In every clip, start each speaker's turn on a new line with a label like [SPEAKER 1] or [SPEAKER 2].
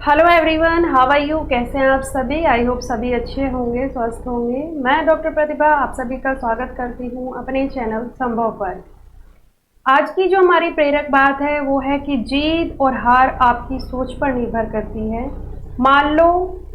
[SPEAKER 1] Hello everyone, how are you? कैसे हैं आप सभी? आई होप सभी अच्छे होंगे, स्वस्थ होंगे। मैं डॉक्टर प्रतिभा आप सभी का स्वागत करती हूं अपने चैनल संभव पर। आज की जो हमारी प्रेरक बात है वो है कि जीत और हार आपकी सोच पर निर्भर करती है। मान लो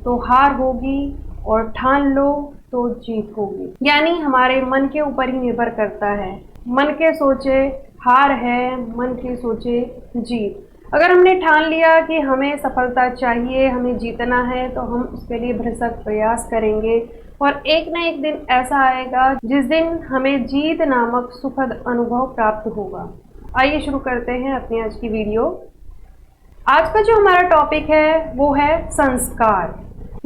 [SPEAKER 1] तो हार होगी और ठान लो तो जीत होगी। यानी हमारे मन के ऊपर ही निर्भर करता है। मन के सोचे हार है, मन के सोचे जीत। अगर हमने ठान लिया कि हमें सफलता चाहिए, हमें जीतना है, तो हम उसके लिए भरसक प्रयास करेंगे और एक न एक दिन ऐसा आएगा जिस दिन हमें जीत नामक सुखद अनुभव प्राप्त होगा। आइए शुरू करते हैं अपनी आज की वीडियो। आज का जो हमारा टॉपिक है वो है संस्कार,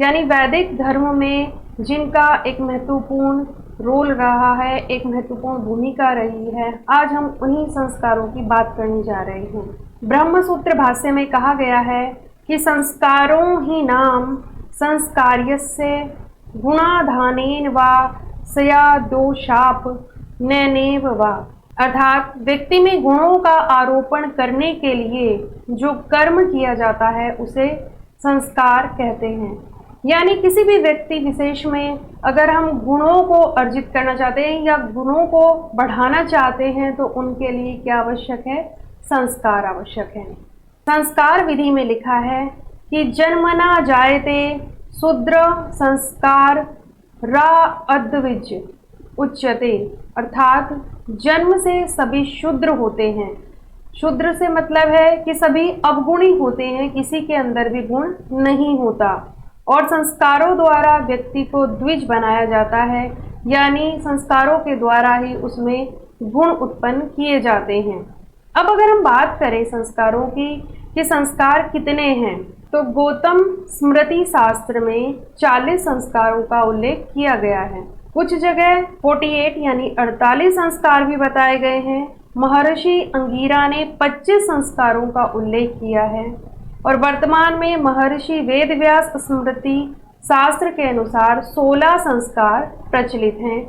[SPEAKER 1] यानी वैदिक धर्म में जिनका एक महत्वपूर्ण रोल रहा है, एक महत्वपूर्ण भूमिका रही है। आज हम उन्हीं संस्कारों की बात करने जा रहे हैं। ब्रह्मसूत्र भाष्य में कहा गया है कि संस्कारों ही नाम संस्कार्यस्य गुणाधानेन वा सया दोषाप नैनेव वा। अर्थात व्यक्ति में गुणों का आरोपण करने के लिए जो कर्म किया जाता है उसे संस्कार कहते हैं। यानी किसी भी व्यक्ति विशेष में अगर हम गुणों को अर्जित करना चाहते हैं या गुणों को बढ़ाना चाहते हैं तो उनके लिए क्या आवश्यक है? संस्कार आवश्यक है। संस्कार विधि में लिखा है कि जन्मना जायते शूद्र संस्कार रा अद्विज उच्यते। अर्थात जन्म से सभी शूद्र होते हैं। शूद्र से मतलब है कि सभी अवगुणी होते हैं, किसी के अंदर भी गुण नहीं होता। और संस्कारों द्वारा व्यक्ति को द्विज बनाया जाता है, यानी संस्कारों के द्वारा ही उसमें गुण उत्पन्न किए जाते हैं। अब अगर हम बात करें संस्कारों की कि संस्कार कितने हैं, तो गौतम स्मृति शास्त्र में 40 संस्कारों का उल्लेख किया गया है। कुछ जगह 48 यानी 48 संस्कार भी बताए गए हैं। महर्षि अंगीरा ने 25 संस्कारों का उल्लेख किया है और वर्तमान में महर्षि वेदव्यास स्मृति शास्त्र के अनुसार 16 संस्कार प्रचलित हैं।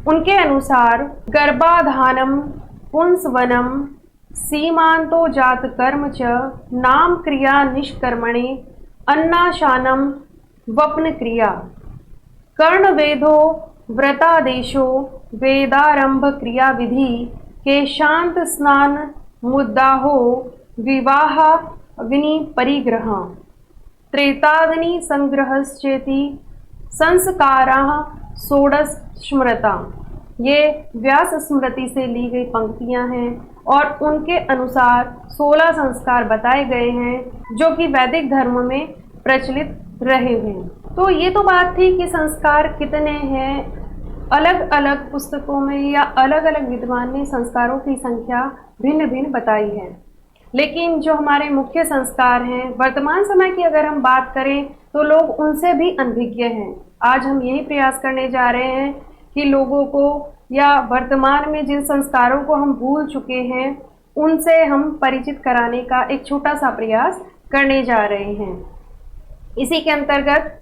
[SPEAKER 1] उनके अनुसार गर्भाधानम पुंसवनम सीमांतो जात कर्म च नाम क्रिया निष्कर्मणे अन्नाशानम वप्न क्रिया कर्णवेदो व्रतादेशो वेदारंभ क्रिया विधि के शांत स्नान मुद्दाहो विवाह अग्नि परिग्रह त्रेताग्नि संग्रहश्चेति संस्काराः षोडश स्मृता। ये व्यास स्मृति से ली गई पंक्तियां हैं और उनके अनुसार 16 संस्कार बताए गए हैं जो कि वैदिक धर्म में प्रचलित रहे हैं। तो ये तो बात थी कि संस्कार कितने हैं। अलग अलग पुस्तकों में या अलग अलग विद्वान ने संस्कारों की संख्या भिन्न भिन्न बताई है, लेकिन जो हमारे मुख्य संस्कार हैं वर्तमान समय की अगर हम बात करें तो लोग उनसे भी अनभिज्ञ हैं। आज हम यही प्रयास करने जा रहे हैं कि लोगों को या वर्तमान में जिन संस्कारों को हम भूल चुके हैं उनसे हम परिचित कराने का एक छोटा सा प्रयास करने जा रहे हैं। इसी के अंतर्गत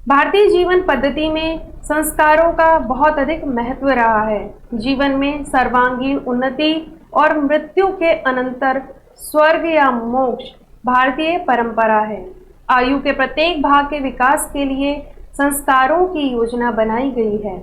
[SPEAKER 1] भारतीय जीवन पद्धति में संस्कारों का बहुत अधिक महत्व रहा है। जीवन में सर्वांगीण उन्नति और मृत्यु के अनंतर स्वर्ग या मोक्ष भारतीय परंपरा है। आयु के प्रत्येक भाग के विकास के लिए संस्कारों की योजना बनाई गई है।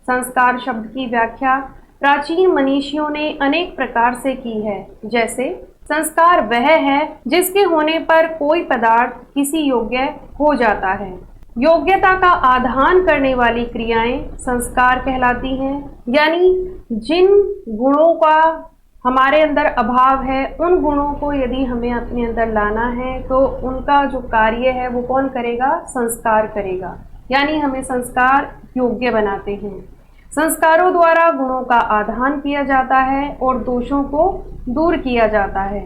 [SPEAKER 1] संस्कार शब्द की व्याख्या प्राचीन मनीषियों ने अनेक प्रकार से की है। जैसे संस्कार वह है जिसके होने पर कोई पदार्थ किसी योग्य हो जाता है। योग्यता का आधान करने वाली क्रियाएं संस्कार कहलाती हैं। यानी जिन गुणों का हमारे अंदर अभाव है उन गुणों को यदि हमें अपने अंदर लाना है तो उनका जो कार्य है वो कौन करेगा? संस्कार करेगा। यानी हमें संस्कार योग्य बनाते हैं। संस्कारों द्वारा गुणों का आधान किया जाता है और दोषों को दूर किया जाता है।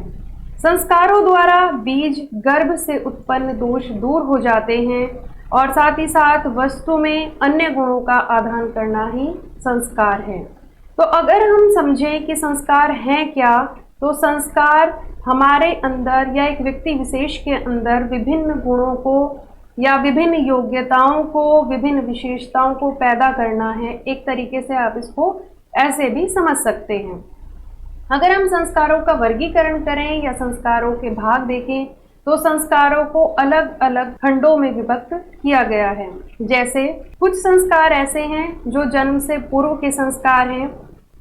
[SPEAKER 1] संस्कारों द्वारा बीज गर्भ से उत्पन्न दोष दूर हो जाते हैं और साथ ही साथ वस्तु में अन्य गुणों का आधान करना ही संस्कार है। तो अगर हम समझें कि संस्कार हैं क्या, तो संस्कार हमारे अंदर या एक व्यक्ति विशेष के अंदर विभिन्न गुणों को या विभिन्न योग्यताओं को, विभिन्न विशेषताओं को पैदा करना है। एक तरीके से आप इसको ऐसे भी समझ सकते हैं। अगर हम संस्कारों का वर्गीकरण करें या संस्कारों के भाग देखें तो संस्कारों को अलग अलग खंडों में विभक्त किया गया है। जैसे कुछ संस्कार ऐसे हैं जो जन्म से पूर्व के संस्कार हैं।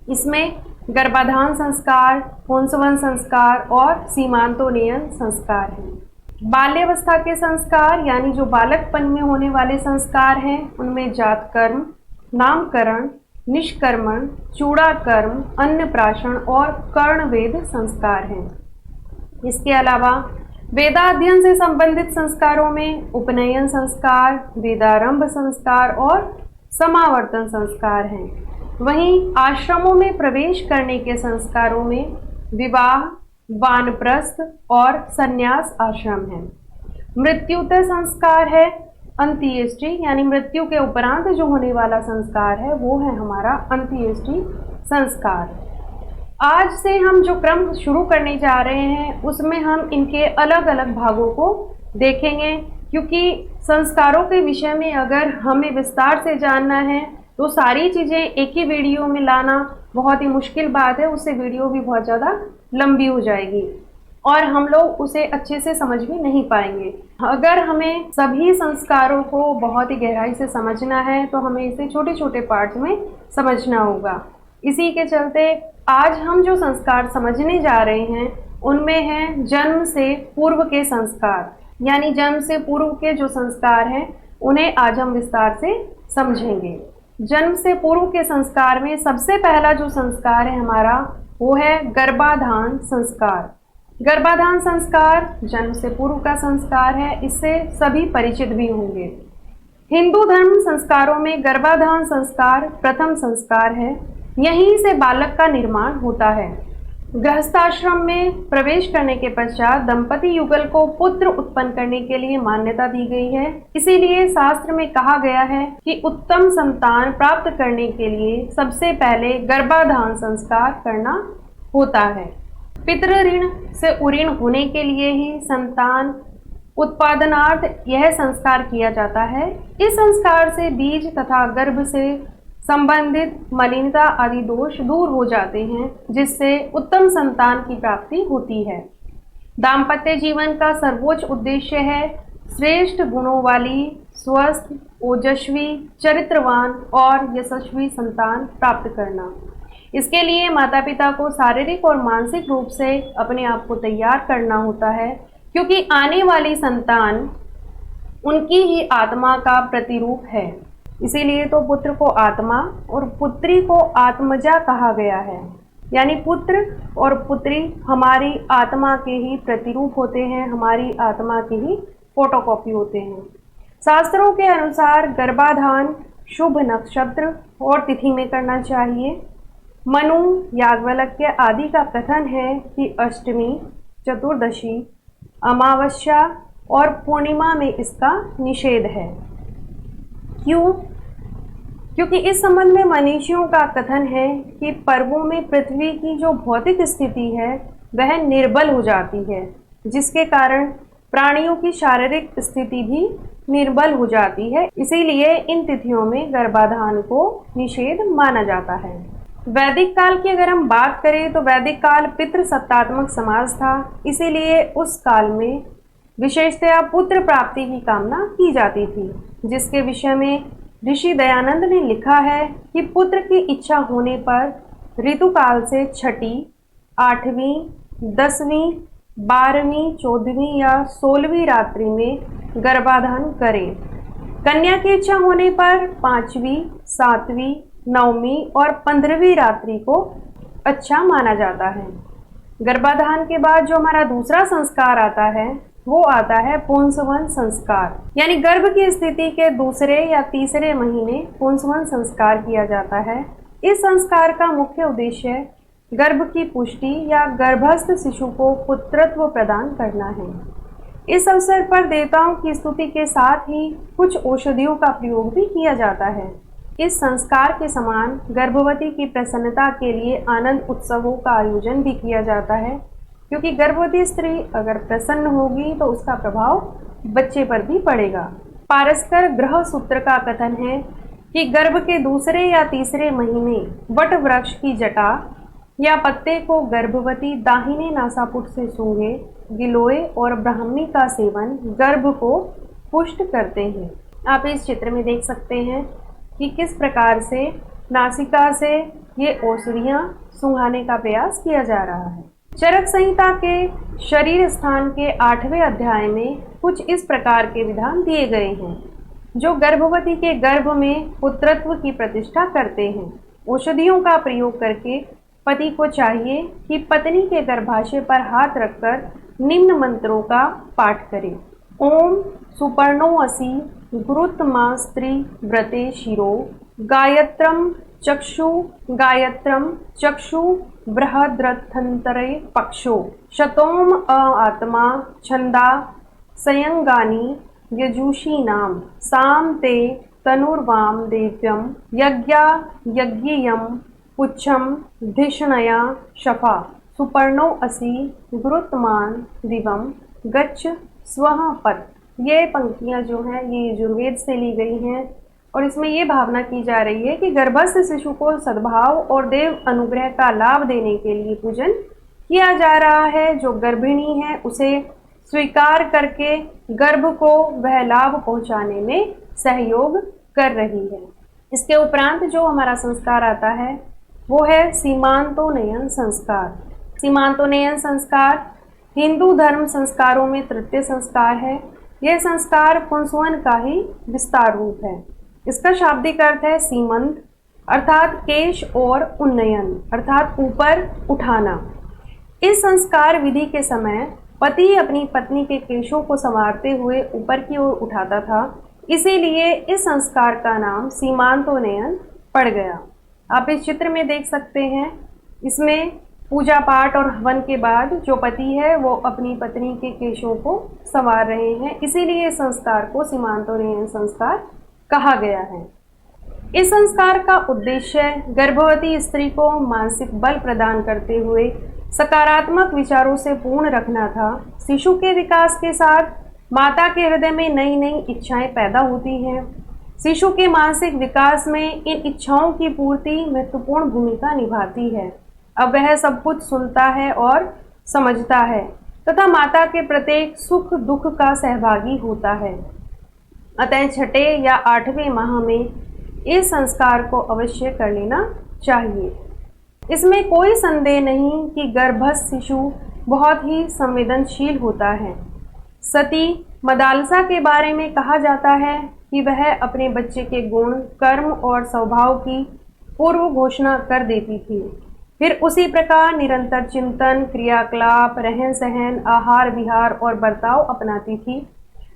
[SPEAKER 1] इसमें गर्भाधान संस्कार, पुंसवन संस्कार और सीमांतोन्नयन संस्कार हैं। बाल्यावस्था के संस्कार यानी जो बालकपन में होने वाले संस्कार हैं, उनमें जात कर्म, नामकरण, निष्कर्मण, चूड़ाकर्म, अन्नप्राशन और कर्णवेद संस्कार हैं। इसके अलावा वेदाध्ययन से संबंधित संस्कारों में उपनयन संस्कार, वेदारंभ संस्कार और समावर्तन संस्कार हैं। वहीं आश्रमों में प्रवेश करने के संस्कारों में विवाह, वानप्रस्थ और संन्यास आश्रम है। मृत्युतर संस्कार है अंत्येष्टि, यानी मृत्यु के उपरांत जो होने वाला संस्कार है वो है हमारा अंत्येष्टि संस्कार। आज से हम जो क्रम शुरू करने जा रहे हैं उसमें हम इनके अलग अलग भागों को देखेंगे, क्योंकि संस्कारों के विषय में अगर हमें विस्तार से जानना है तो सारी चीज़ें एक ही वीडियो में लाना बहुत ही मुश्किल बात है। उससे वीडियो भी बहुत ज़्यादा लंबी हो जाएगी और हम लोग उसे अच्छे से समझ भी नहीं पाएंगे। अगर हमें सभी संस्कारों को बहुत ही गहराई से समझना है तो हमें इसे छोटे छोटे पार्ट्स में समझना होगा। इसी के चलते आज हम जो संस्कार समझने जा रहे हैं उनमें हैं जन्म से पूर्व के संस्कार, यानी जन्म से पूर्व के जो संस्कार हैं उन्हें आज हम विस्तार से समझेंगे। जन्म से पूर्व के संस्कार में सबसे पहला जो संस्कार है हमारा वो है गर्भाधान संस्कार। गर्भाधान संस्कार जन्म से पूर्व का संस्कार है, इससे सभी परिचित भी होंगे। हिंदू धर्म संस्कारों में गर्भाधान संस्कार प्रथम संस्कार है। यहीं से बालक का निर्माण होता है। गृहस्थाश्रम में प्रवेश करने के पश्चात दंपति युगल को पुत्र उत्पन्न करने के लिए मान्यता दी गई है। इसीलिए शास्त्र में कहा गया है कि उत्तम संतान प्राप्त करने के लिए सबसे पहले गर्भाधान संस्कार करना होता है। पितृ ऋण से उऋण होने के लिए ही संतान उत्पादनार्थ यह संस्कार किया जाता है। इस संस्कार से बीज तथा गर्भ से संबंधित मलिनता आदि दोष दूर हो जाते हैं, जिससे उत्तम संतान की प्राप्ति होती है। दाम्पत्य जीवन का सर्वोच्च उद्देश्य है श्रेष्ठ गुणों वाली, स्वस्थ, ओजस्वी, चरित्रवान और यशस्वी संतान प्राप्त करना। इसके लिए माता पिता को शारीरिक और मानसिक रूप से अपने आप को तैयार करना होता है, क्योंकि आने वाली संतान उनकी ही आत्मा का प्रतिरूप है। इसीलिए तो पुत्र को आत्मा और पुत्री को आत्मजा कहा गया है, यानी पुत्र और पुत्री हमारी आत्मा के ही प्रतिरूप होते हैं, हमारी आत्मा की ही फोटोकॉपी होते हैं। शास्त्रों के अनुसार गर्भाधान शुभ नक्षत्र और तिथि में करना चाहिए। मनु, याज्ञवल्क्य आदि का कथन है कि अष्टमी, चतुर्दशी, अमावस्या और पूर्णिमा में इसका निषेध है। क्यों? क्योंकि इस संबंध में मनीषियों का कथन है कि पर्वों में पृथ्वी की जो भौतिक स्थिति है वह निर्बल हो जाती है, जिसके कारण प्राणियों की शारीरिक स्थिति भी निर्बल हो जाती है। इसीलिए इन तिथियों में गर्भाधान को निषेध माना जाता है। वैदिक काल की अगर हम बात करें तो वैदिक काल पितृसत्तात्मक समाज था, इसीलिए उस काल में विशेषतया पुत्र प्राप्ति की कामना की जाती थी, जिसके विषय में ऋषि दयानंद ने लिखा है कि पुत्र की इच्छा होने पर ऋतुकाल से छठी, 8वीं, 10वीं, 12वीं, 14वीं या 16वीं रात्रि में गर्भाधान करें। कन्या की इच्छा होने पर 5वीं, 7वीं, 9वीं और 15वीं रात्रि को अच्छा माना जाता है। गर्भाधान के बाद जो हमारा दूसरा संस्कार आता है वो आता है पुंसवन संस्कार, यानी गर्भ की स्थिति के दूसरे या तीसरे महीने पुंसवन संस्कार किया जाता है। इस संस्कार का मुख्य उद्देश्य गर्भ की पुष्टि या गर्भस्थ शिशु को पुत्रत्व प्रदान करना है। इस अवसर पर देवताओं की स्तुति के साथ ही कुछ औषधियों का प्रयोग भी किया जाता है। इस संस्कार के समान गर्भवती की प्रसन्नता के लिए आनंद उत्सवों का आयोजन भी किया जाता है, क्योंकि गर्भवती स्त्री अगर प्रसन्न होगी तो उसका प्रभाव बच्चे पर भी पड़ेगा। पारस्कर ग्रह सूत्र का कथन है कि गर्भ के दूसरे या तीसरे महीने वट वृक्ष की जटा या पत्ते को गर्भवती दाहिने नासापुट से सूंघे गिलोय और ब्राह्मी का सेवन गर्भ को पुष्ट करते हैं। आप इस चित्र में देख सकते हैं कि किस प्रकार से नासिका से ये औषधियाँ सूंघाने का प्रयास किया जा रहा है। चरक संहिता के शरीर स्थान के 8वें अध्याय में कुछ इस प्रकार के विधान दिए गए हैं जो गर्भवती के गर्भ में पुत्रत्व की प्रतिष्ठा करते हैं। औषधियों का प्रयोग करके पति को चाहिए कि पत्नी के गर्भाशय पर हाथ रखकर निम्न मंत्रों का पाठ करें। ओम सुपर्णो असि गुरुत्मास्त्री व्रते शिरो गायत्रम चक्षु बृहद्रथंतरे पक्षो शतोम आत्मा छंदा सयंगानी यजुषीनाम साम ते तनुर्वाम देव्यम यज्ञयम पुच्छम धिषणया शफा सुपर्णो असि गुरुत्मान दिवम गच्छ स्वः पत। ये पंक्तियां जो हैं ये यजुर्वेद से ली गई हैं और इसमें ये भावना की जा रही है कि गर्भस्थ शिशु को सद्भाव और देव अनुग्रह का लाभ देने के लिए पूजन किया जा रहा है। जो गर्भिणी है उसे स्वीकार करके गर्भ को वह लाभ पहुंचाने में सहयोग कर रही है। इसके उपरांत जो हमारा संस्कार आता है वो है सीमांतोन्नयन संस्कार। सीमांतोन्नयन संस्कार हिंदू धर्म संस्कारों में तृतीय संस्कार है। यह संस्कार पुंसवन का ही विस्तार रूप है। इसका शाब्दिक अर्थ है सीमंत अर्थात केश और उन्नयन अर्थात ऊपर उठाना। इस संस्कार विधि के समय पति अपनी पत्नी के केशों को संवारते हुए ऊपर की ओर उठाता था, इसीलिए इस संस्कार का नाम सीमांतोन्नयन पड़ गया। आप इस चित्र में देख सकते हैं, इसमें पूजा पाठ और हवन के बाद जो पति है वो अपनी पत्नी के केशों को संवार रहे हैं, इसीलिए इस संस्कार को सीमांतोन्नयन संस्कार कहा गया है। इस संस्कार का उद्देश्य गर्भवती स्त्री को मानसिक बल प्रदान करते हुए सकारात्मक विचारों से पूर्ण रखना था। शिशु के विकास के साथ माता के हृदय में नई नई इच्छाएं पैदा होती हैं। शिशु के मानसिक विकास में इन इच्छाओं की पूर्ति महत्वपूर्ण भूमिका निभाती है। अब वह सब कुछ सुनता है और समझता है तथा माता के प्रत्येक सुख दुख का सहभागी होता है। अतः छठे या 8वें माह में इस संस्कार को अवश्य कर लेना चाहिए। इसमें कोई संदेह नहीं कि गर्भस्थ शिशु बहुत ही संवेदनशील होता है। सती मदालसा के बारे में कहा जाता है कि वह अपने बच्चे के गुण, कर्म और स्वभाव की पूर्व घोषणा कर देती थी। फिर उसी प्रकार निरंतर चिंतन, क्रियाकलाप, रहन सहन, आहार विहार और बर्ताव अपनाती थी,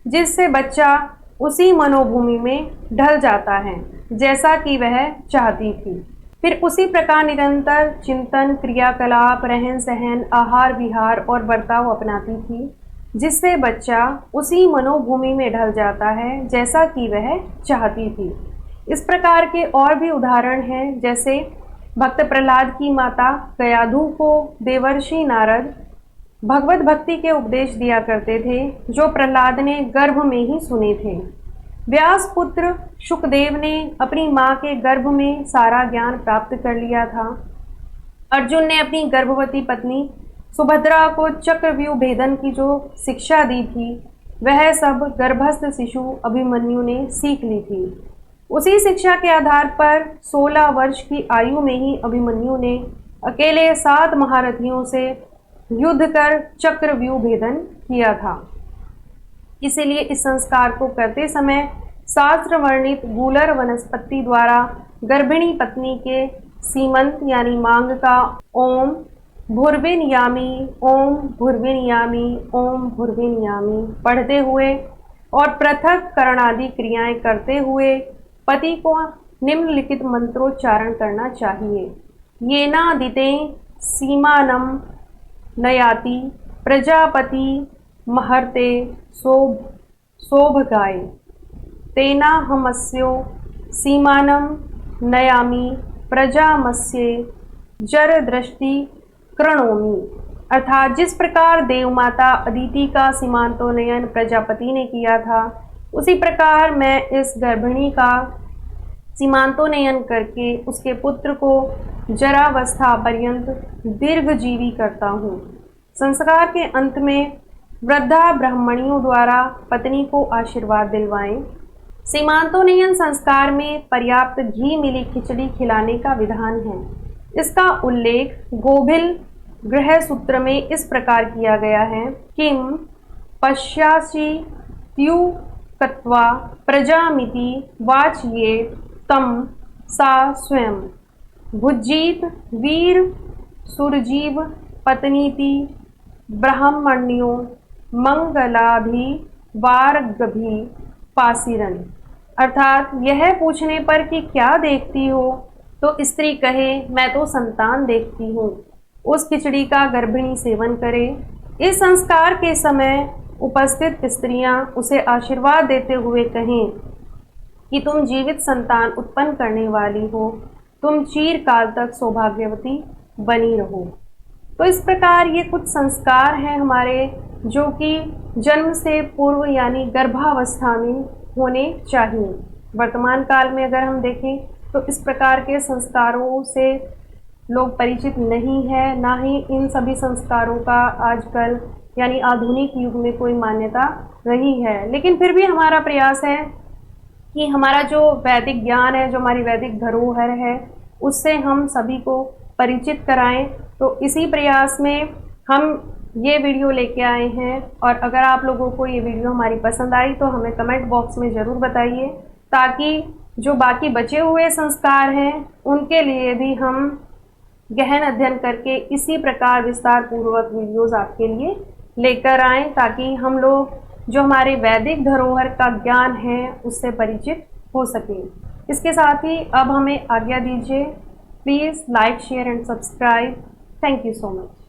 [SPEAKER 1] जिससे बच्चा उसी मनोभूमि में ढल जाता है जैसा कि वह चाहती थी। फिर उसी प्रकार निरंतर चिंतन, क्रियाकलाप, रहन सहन, आहार विहार और बर्ताव अपनाती थी, जिससे बच्चा उसी मनोभूमि में ढल जाता है जैसा कि वह चाहती थी। इस प्रकार के और भी उदाहरण हैं, जैसे भक्त प्रहलाद की माता गयाधु को देवर्षि नारद भगवत भक्ति के उपदेश दिया करते थे, जो प्रहलाद ने गर्भ में ही सुने थे। व्यास पुत्र शुकदेव ने अपनी माँ के गर्भ में सारा ज्ञान प्राप्त कर लिया था। अर्जुन ने अपनी गर्भवती पत्नी सुभद्रा को चक्रव्यूह भेदन की जो शिक्षा दी थी, वह सब गर्भस्थ शिशु अभिमन्यु ने सीख ली थी। उसी शिक्षा के आधार पर 16 वर्ष की आयु में ही अभिमन्यु ने अकेले 7 महारथियों से युद्ध कर चक्रव्यूह भेदन किया था। इसीलिए इस संस्कार को करते समय शास्त्र वर्णित गूलर वनस्पति द्वारा गर्भिणी पत्नी के सीमंत यानी मांग का ओम भूर्विनियामी, ओम भूर्विनियामी, ओम भूर्विनियामी पढ़ते हुए और पृथक करणादि क्रियाएं करते हुए पति को निम्नलिखित मंत्रोच्चारण करना चाहिए। येनादिते सीमानम नयाति प्रजापति महर्ते शोभगाय तेना हमस्यो सीमानम नयामि प्रजामस्ये जर दृष्टि कृणोमि। अर्थात जिस प्रकार देवमाता अदिति का सीमांतोन्नयन प्रजापति ने किया था, उसी प्रकार मैं इस गर्भिणी का सीमांतोन्नयन करके उसके पुत्र को जरावस्था पर्यंत दीर्घजीवी करता हूँ। संस्कार के अंत में वृद्धा ब्राह्मणियों द्वारा पत्नी को आशीर्वाद दिलवाएं। सीमांतोन्नयन संस्कार में पर्याप्त घी मिली खिचड़ी खिलाने का विधान है। इसका उल्लेख गोभिल गृह सूत्र में इस प्रकार किया गया है, किम पश्यासि त्युक्त्वा प्रजामिति वाचयेत् तम सा स्वयं भुज्जीत वीर सुरजीव पत्नीति ब्राह्मण्यो मंगलाभि वार्गभि पासिरन। अर्थात यह पूछने पर कि क्या देखती हो तो स्त्री कहे मैं तो संतान देखती हूँ, उस खिचड़ी का गर्भिणी सेवन करे। इस संस्कार के समय उपस्थित स्त्रियां उसे आशीर्वाद देते हुए कहें कि तुम जीवित संतान उत्पन्न करने वाली हो, तुम चिरकाल तक सौभाग्यवती बनी रहो। तो इस प्रकार ये कुछ संस्कार हैं हमारे, जो कि जन्म से पूर्व यानी गर्भावस्था में होने चाहिए। वर्तमान काल में अगर हम देखें तो इस प्रकार के संस्कारों से लोग परिचित नहीं है, ना ही इन सभी संस्कारों का आजकल यानी आधुनिक युग में कोई मान्यता रही है। लेकिन फिर भी हमारा प्रयास है कि हमारा जो वैदिक ज्ञान है, जो हमारी वैदिक धरोहर है, उससे हम सभी को परिचित कराएं। तो इसी प्रयास में हम ये वीडियो लेके आए हैं, और अगर आप लोगों को ये वीडियो हमारी पसंद आई तो हमें कमेंट बॉक्स में ज़रूर बताइए, ताकि जो बाकी बचे हुए संस्कार हैं उनके लिए भी हम गहन अध्ययन करके इसी प्रकार विस्तार पूर्वक वीडियोज़ आपके लिए लेकर आएँ, ताकि हम लोग जो हमारे वैदिक धरोहर का ज्ञान है उससे परिचित हो सकें। इसके साथ ही अब हमें आज्ञा दीजिए। Please like, share and subscribe. Thank you so much.